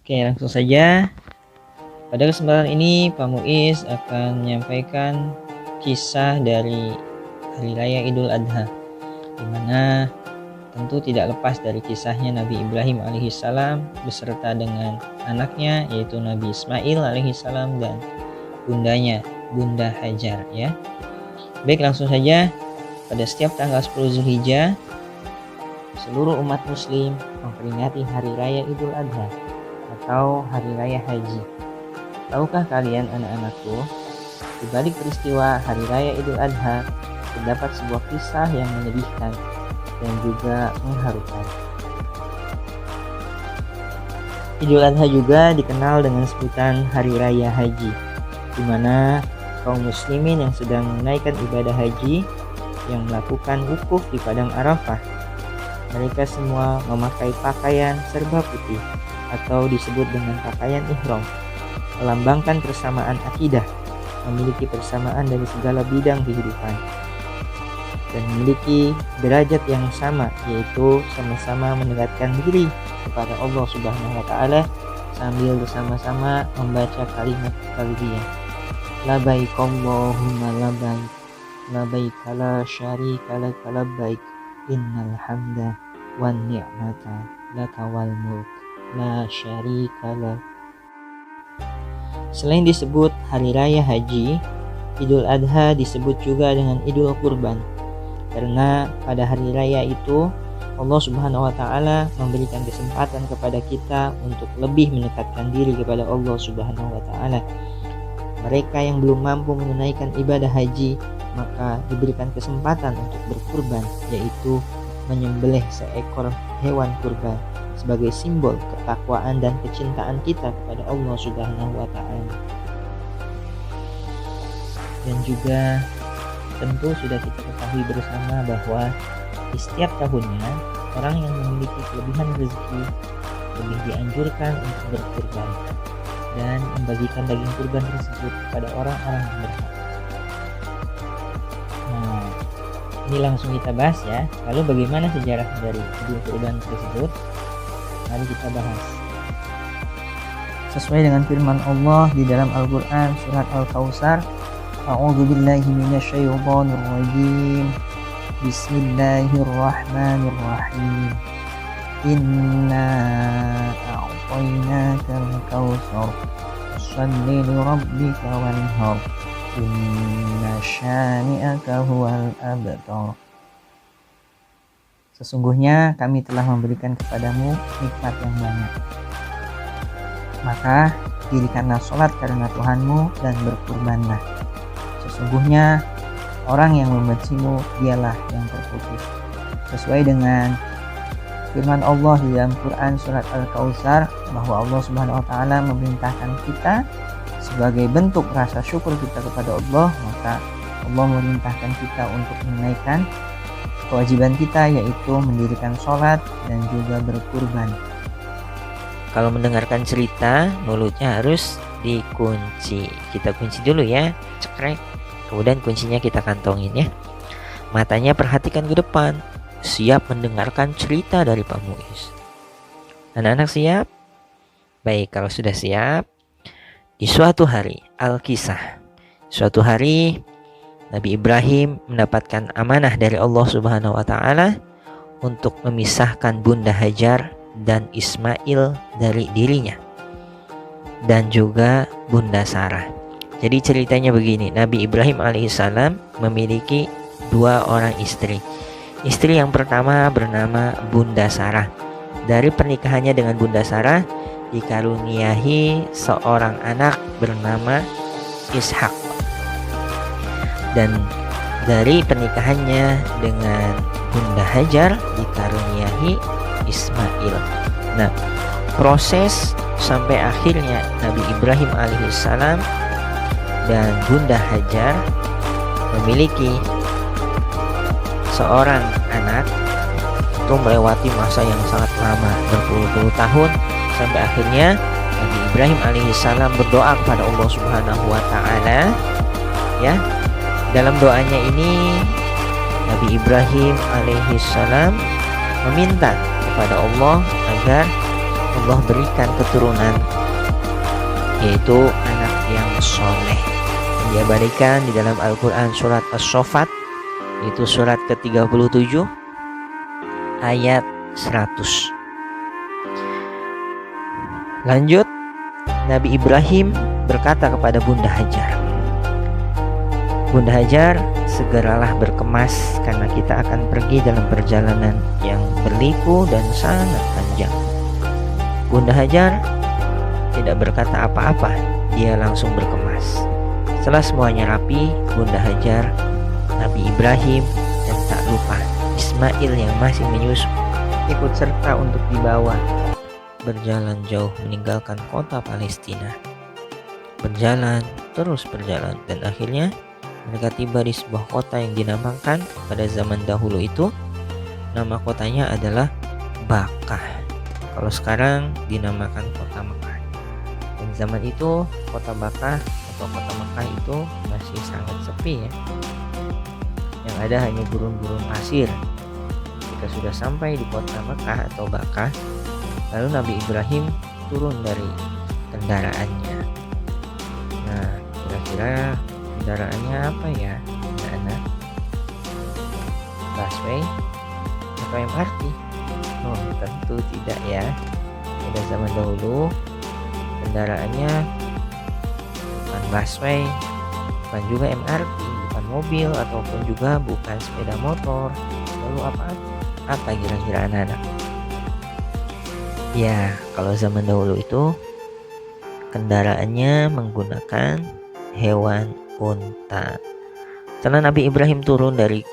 Oke, langsung saja. Pada kesempatan ini, Pak Muiz akan menyampaikan kisah dari Hari Raya Idul Adha, di mana tentu tidak lepas dari kisahnya Nabi Ibrahim alaihissalam beserta dengan anaknya yaitu Nabi Ismail alaihissalam dan bundanya, Bunda Hajar ya. Baik, langsung saja. Pada setiap tanggal 10 Zulhijjah, seluruh umat muslim memperingati Hari Raya Idul Adha atau Hari Raya Haji. Tahukah kalian anak-anakku, di balik peristiwa Hari Raya Idul Adha terdapat sebuah kisah yang menyedihkan dan juga mengharukan. Idul Adha juga dikenal dengan sebutan Hari Raya Haji, di mana kaum muslimin yang sedang menunaikan ibadah haji yang melakukan wukuf di padang Arafah, mereka semua memakai pakaian serba putih atau disebut dengan pakaian ihram, melambangkan persamaan akidah, memiliki persamaan dari segala bidang kehidupan, dan memiliki derajat yang sama, yaitu sama-sama mendekatkan diri kepada Allah Subhanahu wa Ta'ala sambil bersama-sama membaca kalimat talbiyah. Labbaik Allahumma labbaik, labbaik la syarika lak labbaik, innal hamda wan ni'mata laka wal mulk la syarika lak. Selain disebut Hari Raya Haji, Idul Adha disebut juga dengan Idul Kurban, karena pada hari raya itu Allah Subhanahu wa Ta'ala memberikan kesempatan kepada kita untuk lebih mendekatkan diri kepada Allah Subhanahu wa Ta'ala. Mereka yang belum mampu menunaikan ibadah haji, maka diberikan kesempatan untuk berkurban, yaitu menyembelih seekor hewan kurban sebagai simbol ketakwaan dan kecintaan kita kepada Allah Subhanahu wa Ta'ala. Dan juga tentu sudah kita ketahui bersama bahwa di setiap tahunnya orang yang memiliki kelebihan rezeki lebih dianjurkan untuk berkurban dan membagikan daging kurban tersebut kepada orang-orang yang berhak. Nah, ini langsung kita bahas ya. Lalu bagaimana sejarah dari Idul Kurban tersebut? Mari kita bahas. Sesuai dengan firman Allah di dalam Al-Quran surat Al-Kautsar, A'udzu billahi minasyaitonir rajim. Bismillahirrahmanirrahim. Inna a'tainakal kautsar. Shalli li rabbika wanhar. Inna syani'aka huwal abtar. Sesungguhnya kami telah memberikan kepadamu nikmat yang banyak. Maka dirikanlah sholat karena Tuhanmu dan berkurbanlah. Sesungguhnya orang yang membencimu dialah yang terputus. Sesuai dengan firman Allah di dalam Quran surat Al-Kautsar, bahwa Allah Subhanahu wa Ta'ala memerintahkan kita sebagai bentuk rasa syukur kita kepada Allah, maka Allah memerintahkan kita untuk menunaikan kewajiban kita, yaitu mendirikan sholat dan juga berkurban. Kalau mendengarkan cerita, mulutnya harus dikunci. Kita kunci dulu ya, cekrek. Kemudian kuncinya kita kantongin ya. Matanya perhatikan ke depan, siap mendengarkan cerita dari Pak Muiz. Anak-anak siap? Baik, kalau sudah siap. Di suatu hari, Al-Kisah. Suatu hari Nabi Ibrahim mendapatkan amanah dari Allah Subhanahu wa Ta'ala untuk memisahkan Bunda Hajar dan Ismail dari dirinya, dan juga Bunda Sarah. Jadi ceritanya begini, Nabi Ibrahim alaihissalam memiliki dua orang istri. Istri yang pertama bernama Bunda Sarah. Dari pernikahannya dengan Bunda Sarah dikaruniai seorang anak bernama Ishak. Dan dari pernikahannya dengan Bunda Hajar dikaruniai Ismail. Nah, proses sampai akhirnya Nabi Ibrahim alaihissalam dan Bunda Hajar memiliki seorang anak itu melewati masa yang sangat lama, berpuluh-puluh tahun, sampai akhirnya Nabi Ibrahim alaihissalam berdoa kepada Allah Subhanahu wa Ta'ala ya. Dalam doanya ini Nabi Ibrahim alaihissalam meminta kepada Allah agar Allah berikan keturunan, yaitu anak yang soleh. Dia berikan di dalam Al-Quran surat As-Saffat, yaitu surat ke-37 ayat 100. Lanjut, Nabi Ibrahim berkata kepada Bunda Hajar, Bunda Hajar, segeralah berkemas karena kita akan pergi dalam perjalanan yang berliku dan sangat panjang. Bunda Hajar tidak berkata apa-apa, dia langsung berkemas. Setelah semuanya rapi, Bunda Hajar, Nabi Ibrahim, dan tak lupa Ismail yang masih menyusu ikut serta untuk dibawa berjalan jauh meninggalkan kota Palestina. Berjalan, terus berjalan, dan akhirnya mereka tiba di sebuah kota yang dinamakan pada zaman dahulu itu, nama kotanya adalah Bakah. Kalau sekarang dinamakan kota Mekah. Dan zaman itu kota Bakah atau kota Mekah itu masih sangat sepi ya. Yang ada hanya gurun-gurun pasir. Ketika sudah sampai di kota Mekah atau Bakah, lalu Nabi Ibrahim turun dari kendaraannya. Nah, kira-kira kendaraannya apa ya, anak-anak? Busway atau MRT? Oh, tentu tidak ya. Pada zaman dahulu kendaraannya bukan busway, bukan juga MRT, bukan mobil, ataupun juga bukan sepeda motor. Lalu apa kira-kira anak-anak? Ya, kalau zaman dahulu itu kendaraannya menggunakan hewan unta. Setelah Nabi Ibrahim turun dari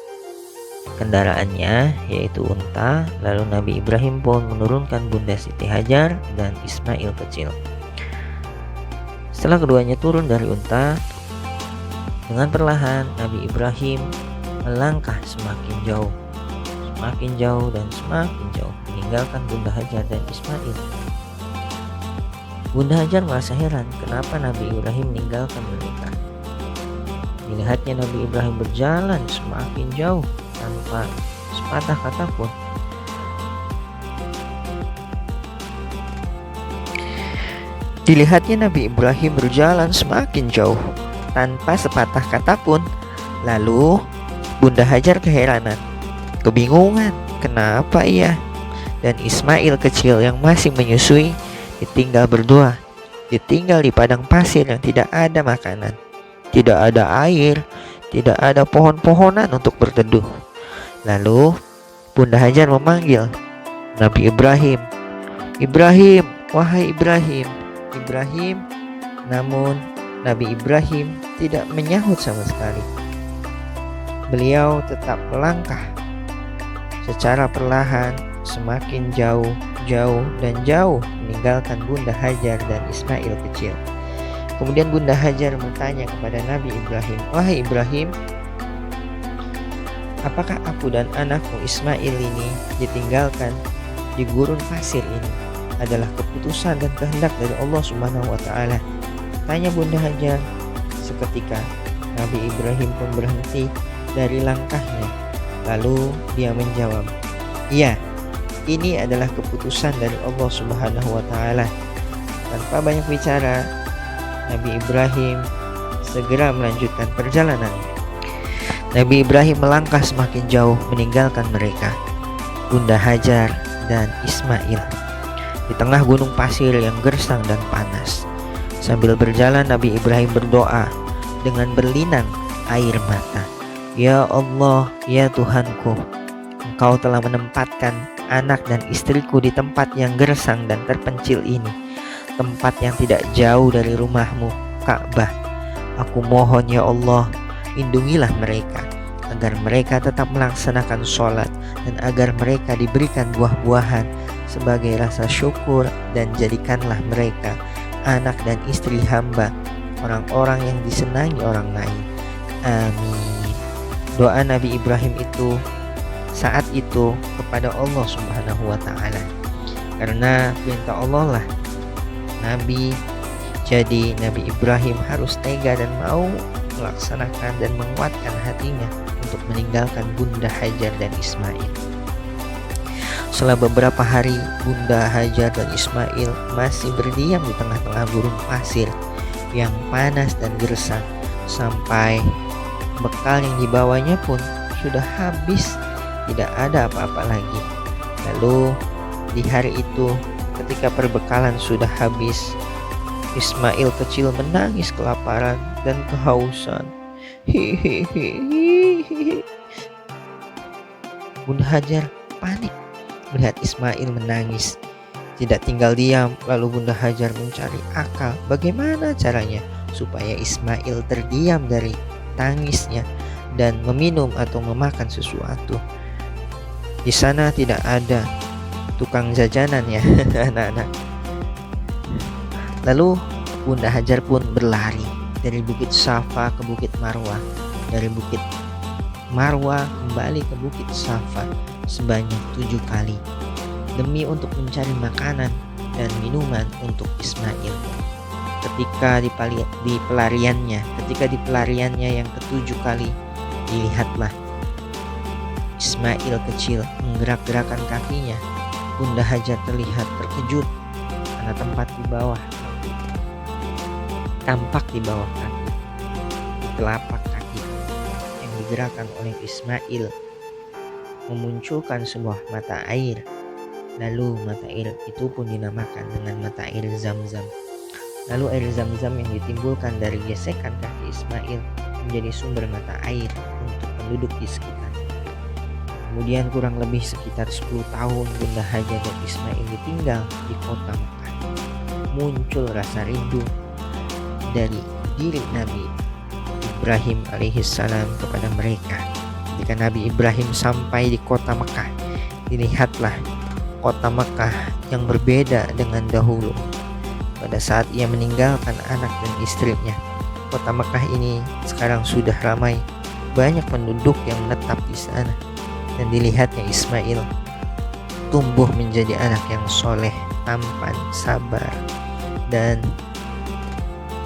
kendaraannya, yaitu unta, lalu Nabi Ibrahim pun menurunkan Bunda Siti Hajar dan Ismail kecil. Setelah keduanya turun dari unta, dengan perlahan Nabi Ibrahim melangkah semakin jauh dan semakin jauh, meninggalkan Bunda Hajar dan Ismail. Bunda Hajar merasa heran kenapa Nabi Ibrahim meninggalkan mereka. Dilihatnya Nabi Ibrahim berjalan semakin jauh tanpa sepatah kata pun. Dilihatnya Nabi Ibrahim berjalan semakin jauh tanpa sepatah kata pun. Lalu Bunda Hajar keheranan, kebingungan, kenapa ia dan Ismail kecil yang masih menyusui ditinggal berdua, ditinggal di padang pasir yang tidak ada makanan, tidak ada air, tidak ada pohon-pohonan untuk berteduh. Lalu Bunda Hajar memanggil Nabi Ibrahim, Ibrahim, wahai Ibrahim, Ibrahim. Namun Nabi Ibrahim tidak menyahut sama sekali. Beliau tetap melangkah secara perlahan semakin jauh meninggalkan Bunda Hajar dan Ismail kecil. Kemudian Bunda Hajar bertanya kepada Nabi Ibrahim, wahai Ibrahim, apakah aku dan anakmu Ismail ini ditinggalkan di gurun pasir ini adalah keputusan dan kehendak dari Allah Subhanahu wa Ta'ala? Tanya Bunda Hajar. Seketika Nabi Ibrahim pun berhenti dari langkahnya. Lalu dia menjawab, iya, ini adalah keputusan dari Allah Subhanahu wa Ta'ala. Tanpa banyak bicara, Nabi Ibrahim segera melanjutkan perjalanan. Nabi Ibrahim melangkah semakin jauh meninggalkan mereka, Bunda Hajar dan Ismail, di tengah gunung pasir yang gersang dan panas. Sambil berjalan Nabi Ibrahim berdoa dengan berlinang air mata. Ya Allah, ya Tuhanku, Engkau telah menempatkan anak dan istriku di tempat yang gersang dan terpencil ini, tempat yang tidak jauh dari rumahmu, Ka'bah. Aku mohon ya Allah, lindungilah mereka, agar mereka tetap melaksanakan sholat, dan agar mereka diberikan buah-buahan sebagai rasa syukur, dan jadikanlah mereka anak dan istri hamba, orang-orang yang disenangi orang lain. Amin. Doa Nabi Ibrahim itu saat itu kepada Allah Subhanahu wa Ta'ala. Karena perintah Allah lah Nabi, jadi Nabi Ibrahim harus tega dan mau melaksanakan dan menguatkan hatinya untuk meninggalkan Bunda Hajar dan Ismail. Setelah beberapa hari, Bunda Hajar dan Ismail masih berdiam di tengah-tengah gurun pasir yang panas dan gersang, sampai bekal yang dibawanya pun sudah habis, tidak ada apa-apa lagi. Lalu di hari itu, ketika perbekalan sudah habis, Ismail kecil menangis kelaparan dan kehausan. Hihihi. Bunda Hajar panik melihat Ismail menangis. Tidak tinggal diam, lalu Bunda Hajar mencari akal bagaimana caranya supaya Ismail terdiam dari tangisnya dan meminum atau memakan sesuatu. Di sana tidak ada tukang jajanan ya anak-anak. Lalu Bunda Hajar pun berlari dari Bukit Safa ke Bukit Marwah, dari Bukit Marwah kembali ke Bukit Safa sebanyak 7 kali demi untuk mencari makanan dan minuman untuk Ismail. Ketika di pelariannya yang ke-7 kali, dilihatlah Ismail kecil menggerak-gerakkan kakinya. Bunda Hajar terlihat terkejut karena tampak di bawah kaki, di telapak kaki yang digerakkan oleh Ismail memunculkan sebuah mata air. Lalu mata air itu pun dinamakan dengan mata air Zam-Zam. Lalu air Zam-Zam yang ditimbulkan dari gesekan kaki Ismail menjadi sumber mata air untuk penduduk di sekitar. Kemudian kurang lebih sekitar 10 tahun Bunda Hajar dan Ismail ditinggal di kota Mekah. Muncul rasa rindu dari diri Nabi Ibrahim alaihissalam kepada mereka. Ketika Nabi Ibrahim sampai di kota Mekah, dilihatlah kota Mekah yang berbeda dengan dahulu. Pada saat ia meninggalkan anak dan istrinya, kota Mekah ini sekarang sudah ramai, banyak penduduk yang menetap di sana. Dan dilihatnya Ismail tumbuh menjadi anak yang soleh, tampan, sabar, dan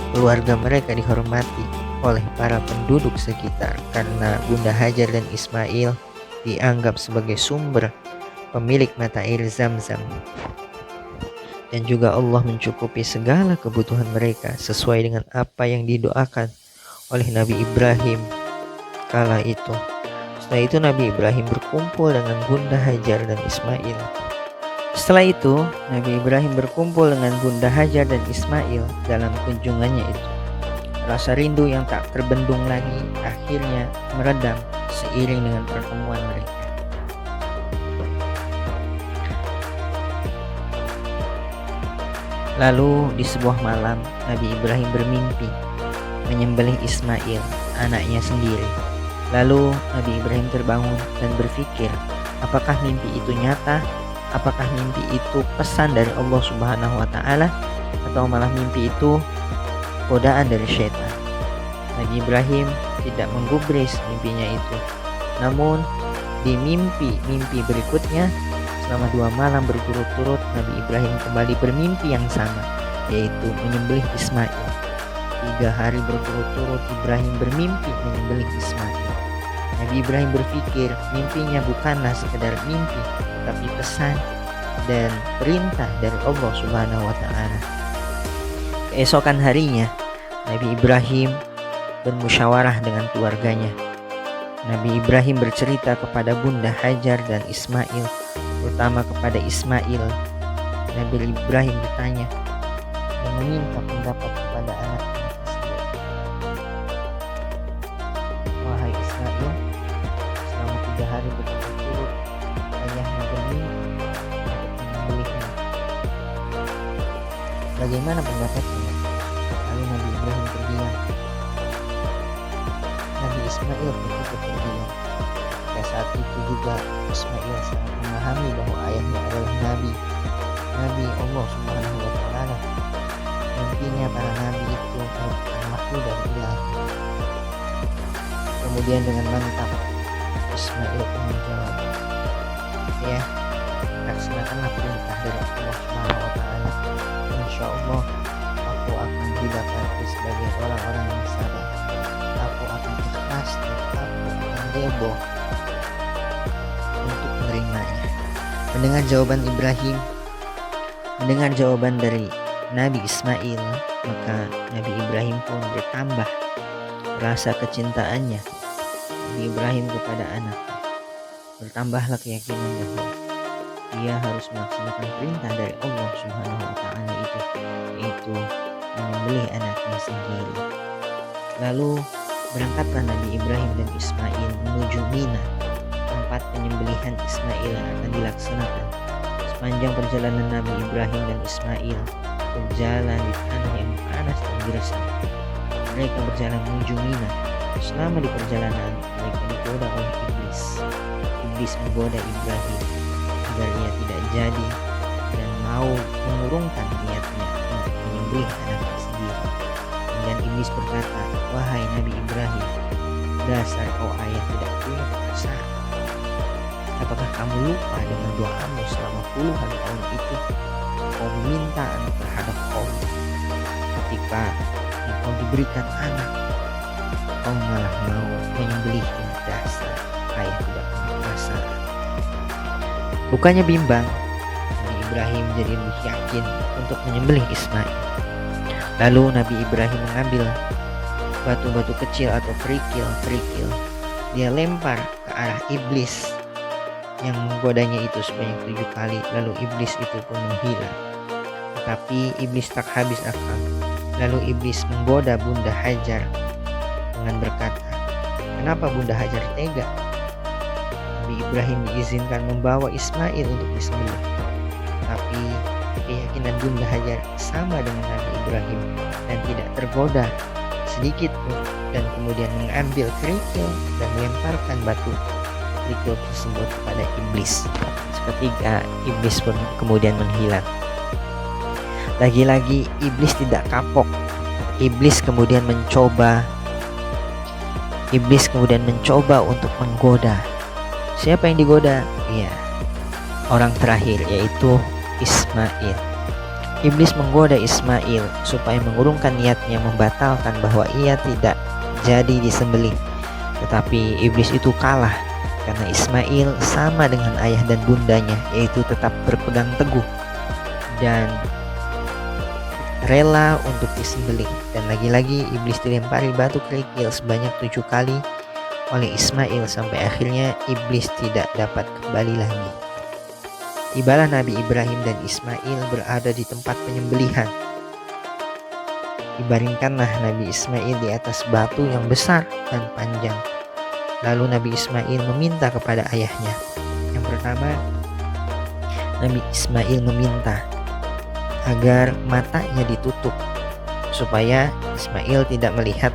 keluarga mereka dihormati oleh para penduduk sekitar karena Bunda Hajar dan Ismail dianggap sebagai sumber pemilik mata air Zam-Zam. Dan juga Allah mencukupi segala kebutuhan mereka sesuai dengan apa yang didoakan oleh Nabi Ibrahim kala itu. Setelah itu Nabi Ibrahim berkumpul dengan Bunda Hajar dan Ismail. Setelah itu Nabi Ibrahim berkumpul dengan Bunda Hajar dan Ismail dalam kunjungannya itu. Rasa rindu yang tak terbendung lagi akhirnya meredam seiring dengan pertemuan mereka. Lalu di sebuah malam Nabi Ibrahim bermimpi menyembelih Ismail, anaknya sendiri. Lalu Nabi Ibrahim terbangun dan berpikir, apakah mimpi itu nyata? Apakah mimpi itu pesan dari Allah Subhanahu wa Ta'ala, atau malah mimpi itu godaan dari syaitan? Nabi Ibrahim tidak menggubris mimpinya itu. Namun di mimpi berikutnya, selama 2 malam berturut-turut, Nabi Ibrahim kembali bermimpi yang sama, yaitu menyembelih Ismail. 3 hari berturut-turut Ibrahim bermimpi menyembelih Ismail. Nabi Ibrahim berpikir mimpinya bukanlah sekedar mimpi, tapi pesan dan perintah dari Allah Subhanahu wa Ta'ala. Keesokan harinya, Nabi Ibrahim bermusyawarah dengan keluarganya. Nabi Ibrahim bercerita kepada Bunda Hajar dan Ismail, terutama kepada Ismail. Nabi Ibrahim bertanya dan meminta pendapat kepada anaknya tersebut. Wahai Ismail, selama 3 hari berturut-turut ayahnya bermimpi untuk menyembelihnya. Bagaimana pendapatnya? Lalu Nabi Ibrahim terdiam. Nabi Ismail ikut terdiam. Pada saat itu juga Ismail sangat memahami bahwa ayahnya adalah Nabi Allah Subhanahu wa Ta'ala. Mimpinya para nabi itu merupakan wahyu dari Ilahi. Kemudian dengan mantap Ismail pun menjawab, ya, laksanakanlah perintah dari Allah Subhanahu wa Ta'ala. Insya Allah aku akan didapati sebagai orang-orang yang sabar. Aku akan ikhlas dan aku akan ridho untuk menerimanya. Mendengar jawaban dari Nabi Ismail, maka Nabi Ibrahim pun bertambah rasa kecintaannya Nabi Ibrahim kepada anaknya. Bertambahlah keyakinan bahwa dia harus melaksanakan perintah dari Allah Subhanahu wa taala itu, yaitu menyembelih anaknya sendiri. Lalu berangkatlah Nabi Ibrahim dan Ismail menuju Mina, tempat penyembelihan Ismail yang akan dilaksanakan. Sepanjang perjalanan Nabi Ibrahim dan Ismail berjalan di tanah yang panas dan gersang. Mereka berjalan menuju Mina. Selama di perjalanan, mereka digoda oleh iblis. Iblis menggoda Ibrahim agar ia tidak jadi dan mau mengurungkan niatnya untuk menyembelih anaknya sendiri. Kemudian iblis berkata, "Wahai Nabi Ibrahim, dasar kau ayah tidak punya perasaan. Apakah kamu lupa dengan doamu selama puluhan tahun itu? Kau meminta anak terhadap kaum. Ketika engkau diberikan anak, kau malah mau menyembelihnya. Dasar ayah tidak punya perasaan." Bukannya bimbang, Nabi Ibrahim jadi lebih yakin untuk menyembelih Ismail. Lalu Nabi Ibrahim mengambil batu-batu kecil atau kerikil. Dia lempar ke arah iblis yang menggodanya itu sebanyak 7 kali. Lalu iblis itu pun menghilang. Tetapi iblis tak habis akal. Lalu iblis menggoda Bunda Hajar dengan berkata, "Kenapa Bunda Hajar tega?" Nabi Ibrahim diizinkan membawa Ismail untuk disembelih. Tapi keyakinan Bunda Hajar sama dengan Nabi Ibrahim dan tidak tergoda sedikit pun, dan kemudian mengambil kerikil dan melemparkan batu kerikil tersebut kepada iblis. Seketika iblis pun kemudian menghilang. Lagi-lagi iblis tidak kapok. Iblis kemudian mencoba untuk menggoda. Siapa yang digoda? Ya, orang terakhir, yaitu Ismail. Iblis menggoda Ismail supaya mengurungkan niatnya, membatalkan bahwa ia tidak jadi disembelih. Tetapi iblis itu kalah karena Ismail sama dengan ayah dan bundanya, yaitu tetap berpegang teguh dan rela untuk disembelih. Dan lagi-lagi iblis dilempari batu kerikil sebanyak 7 kali oleh Ismail sampai akhirnya iblis tidak dapat kembali lagi. Tibalah Nabi Ibrahim dan Ismail berada di tempat penyembelihan. Dibaringkanlah Nabi Ismail di atas batu yang besar dan panjang. Lalu Nabi Ismail meminta kepada ayahnya. Yang pertama, Nabi Ismail meminta agar matanya ditutup supaya Ismail tidak melihat.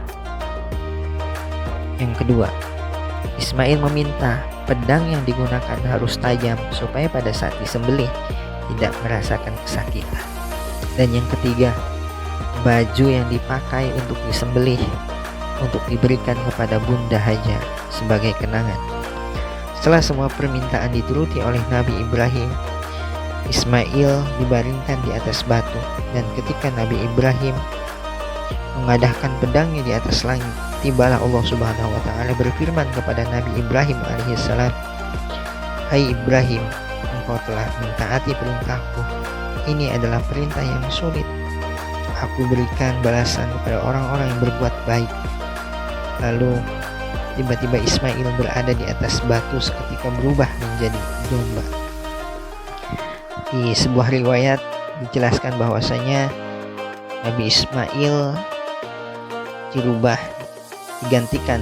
Yang kedua, Ismail meminta pedang yang digunakan harus tajam supaya pada saat disembelih tidak merasakan kesakitan. Dan yang ketiga, baju yang dipakai untuk disembelih untuk diberikan kepada Bunda Hajar sebagai kenangan. Setelah semua permintaan dituruti oleh Nabi Ibrahim, Ismail dibaringkan di atas batu, dan ketika Nabi Ibrahim mengadahkan pedangnya di atas langit, tibalah Allah Subhanahu wa taala berfirman kepada Nabi Ibrahim alaihissalam, "Hai Ibrahim, engkau telah mentaati perintahku. Ini adalah perintah yang sulit. Aku berikan balasan kepada orang-orang yang berbuat baik." Lalu tiba-tiba Ismail berada di atas batu seketika berubah menjadi domba. Di sebuah riwayat dijelaskan bahwasanya Nabi Ismail digantikan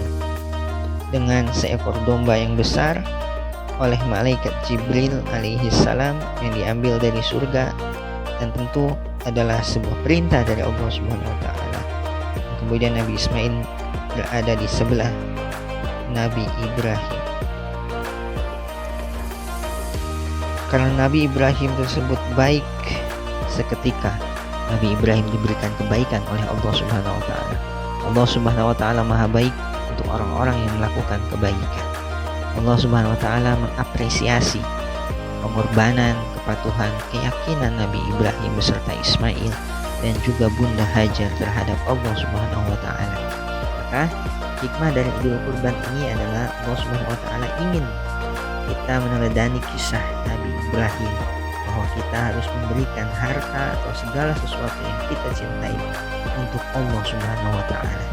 dengan seekor domba yang besar oleh malaikat Jibril alaihissalam yang diambil dari surga, dan tentu adalah sebuah perintah dari Allah Subhanahu wa taala. Kemudian Nabi Ismail berada di sebelah Nabi Ibrahim. Karena Nabi Ibrahim tersebut baik, seketika Nabi Ibrahim diberikan kebaikan oleh Allah Subhanahu wa taala. Allah Subhanahu wa taala Maha baik untuk orang-orang yang melakukan kebaikan. Allah Subhanahu wa taala mengapresiasi pengorbanan, kepatuhan, keyakinan Nabi Ibrahim beserta Ismail dan juga Bunda Hajar terhadap Allah Subhanahu wa taala. Maka hikmah dari Idul Kurban ini adalah Allah Subhanahu wa taala ingin kita meneladani kisah Nabi Ibrahim bahwa kita harus memberikan harta atau segala sesuatu yang kita cintai untuk Allah Subhanahu wa taala.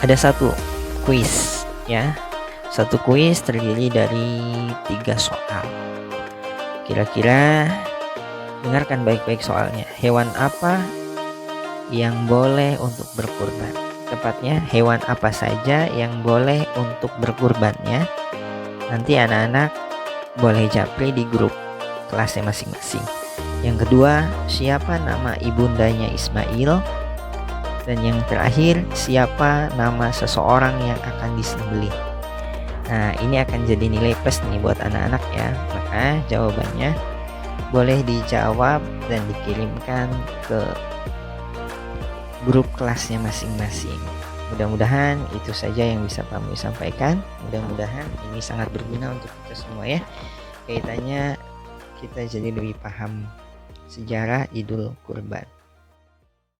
Ada satu kuis ya. Satu kuis terdiri dari 3 soal. Kira-kira dengarkan baik-baik soalnya. Hewan apa yang boleh untuk berkurban? Tepatnya hewan apa saja yang boleh untuk berkurban ya. Nanti anak-anak boleh japri di grup kelasnya masing-masing. Yang kedua, siapa nama ibundanya Ismail? Dan yang terakhir, siapa nama seseorang yang akan disembelih? Nah, ini akan jadi nilai plus nih buat anak-anak ya. Maka jawabannya boleh dijawab dan dikirimkan ke grup kelasnya masing-masing. Mudah-mudahan itu saja yang bisa kami sampaikan. Mudah-mudahan ini sangat berguna untuk kita semua ya. Kaitannya kita jadi lebih paham sejarah Idul Kurban.